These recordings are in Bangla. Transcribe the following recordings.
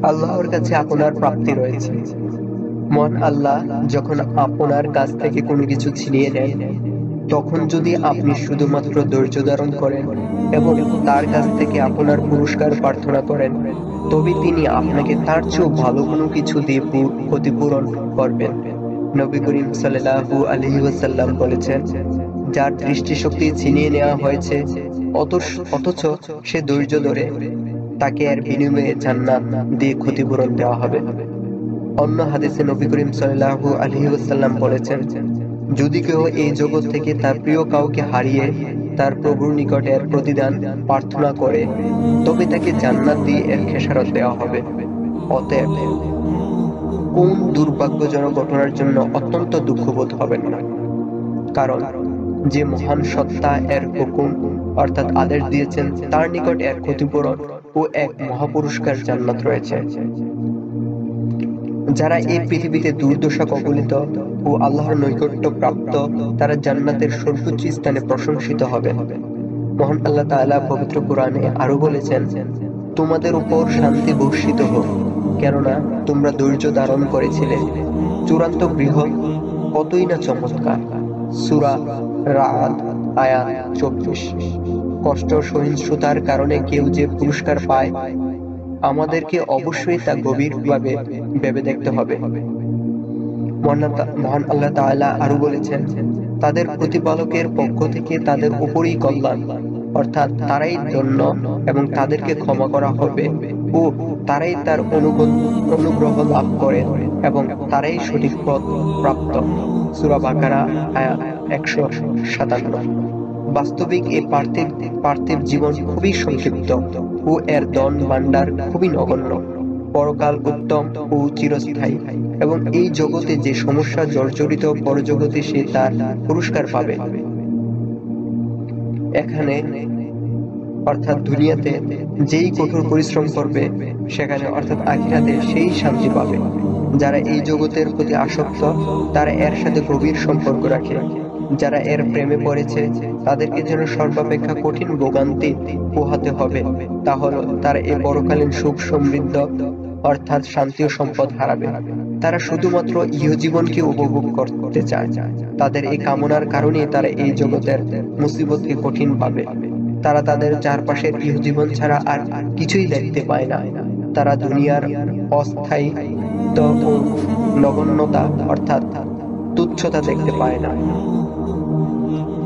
আল্লাহর কাছে আপনার প্রাপ্তি রয়েছে। মন আল্লাহ যখন আপনার কাছ থেকে কোনো কিছু ছিনিয়ে নেন, তখন যদি আপনি শুধুমাত্র ধৈর্য ধারণ করেন এবং তার কাছ থেকে আপনার পুরস্কার প্রার্থনা করেন, তবে তিনি আপনাকে তার চেয়েও ভালো কোনো কিছু দিয়ে ক্ষতিপূরণ করবেন। নবী করিম সাল্লাল্লাহু আলাইহি ওয়াসাল্লাম বলেছেন, যার দৃষ্টিশক্তি ছিনিয়ে নেওয়া হয়েছে অথচ সে ধৈর্য ধরে, তাকে এর বিনিময়ে জান্নাত দিয়ে ক্ষতিপূরণ দেওয়া হবে। অন্য হাদিসে নবী করিম সাল্লাল্লাহু আলাইহি ওয়াসাল্লাম বলেছেন, যদি কেউ এই জগৎ থেকে তার প্রিয় কাউকে হারিয়ে তার প্রভুর নিকট এর প্রতিদান প্রার্থনা করে, তবে তাকে জান্নাত দিয়ে এর খেসারত দেওয়া হবে। অতএব কোন দুর্ভাগ্যজনক ঘটনার জন্য অত্যন্ত দুঃখবোধ হবেন না, কারণ যে মহান সত্তা এর হুকুম অর্থাৎ আদেশ দিয়েছেন, তার নিকট এর ক্ষতিপূরণ ও এক মহাপুরস্কার জান্নাত রয়েছে। যারা এই পৃথিবীতে দুর্দশা কবলিত ও আল্লাহর নৈকট্য প্রাপ্ত, তারা জান্নাতের সর্বোচ্চ স্থানে প্রশংসিত হবে। মহান আল্লাহ তাআলা পবিত্র কোরআনে আরো বলেছেন, তোমাদের উপর শান্তি বর্ষিত হোক, কেননা তোমরা ধৈর্য ধারণ করেছিলে। চূড়ান্ত গৃহ কতই না চমৎকার। সূরা রা'দ আয়াত 24। কষ্ট সহিষ্ণুতার কারণে কেউ যে পুরস্কার পায়, আমাদেরকে অবশ্যই তা গভীরভাবে ভেবে দেখতে হবে। মহান আল্লাহ তাআলা আরো বলেছেন, তাদের প্রতিপালকের পক্ষ থেকে তাদের উপরই কল্যাণ, অর্থাৎ তারাই ধন্য এবং তাদেরকে ক্ষমা করা হবে ও তারাই তার অনুগ্রহ লাভ করে এবং তারাই সঠিক পথ প্রাপ্ত। সূরা বাকারা আয়াত 157। বাস্তবিক এই পার্থিব জীবন খুবই সংক্ষিপ্ত ও এর ধন ভাণ্ডার খুবই নগণ্য। পরকাল উত্তম ও চিরস্থায়ী এবং এই জগতে যে সমস্যা জর্জরিত, পরজগতে সে তার পুরস্কার পাবে। এখানে অর্থাৎ দুনিয়াতে যেই কঠোর পরিশ্রম করবে, সেখানে অর্থাৎ আখিরাতে সেই শান্তি পাবে। যারা এই জগতের প্রতি আসক্ত, তারা এর সাথে গভীর সম্পর্ক রাখে। যারা এর প্রেমে পড়েছে, তাদেরকে যেন সর্বাপেক্ষা কঠিন ভোগান্তি পোহাতে হবে, তা হলো তারা এই পরকালীন সুখ সমৃদ্ধ অর্থাৎ শান্তি ও সম্পদ হারাবে। তারা শুধুমাত্র ইহজীবনকে উপভোগ করতে চায়। তাদের এই কামনার কারণে তারা এই জগতের মুসিবতকে কঠিন পাবে। তারা তাদের চারপাশের ইহজীবন ছাড়া আর কিছুই দেখতে পায় না। তারা দুনিয়ার অস্থায়িত্ব ও নগণ্যতা অর্থাৎ তুচ্ছতা দেখতে পায় না।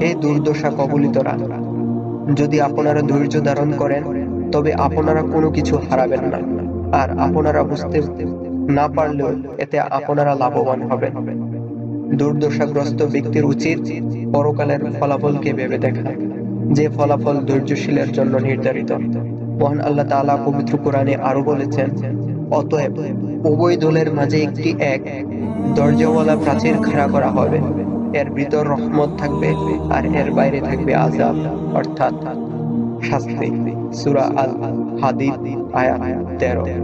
এই দুর্দশা কবলিতরা, যদি আপনারা ধৈর্য ধারণ করেন, তবে আপনারা কোনো কিছু হারাবেন না, আর আপনারা বুঝতে না পারলেও এতে আপনারা লাভবান হবেন। দুর্দশাগ্রস্ত ব্যক্তির উচিত পরকালের ফলাফলকে ভেবে দেখা, যে ফলাফল ধৈর্যশীলের জন্য নির্ধারিত। মহান আল্লাহ তাআলা পবিত্র কোরআনে আরো বলেছেন, অতএব উভয় দলের মাঝে এক দরজাওয়ালা প্রাচীর খাড়া করা হবে, এর ভিতর রহমত থাকবে আর এর বাইরে থাকবে আযাব অর্থাৎ শাস্তি। সূরা আল হাদীদ আয়াত 13।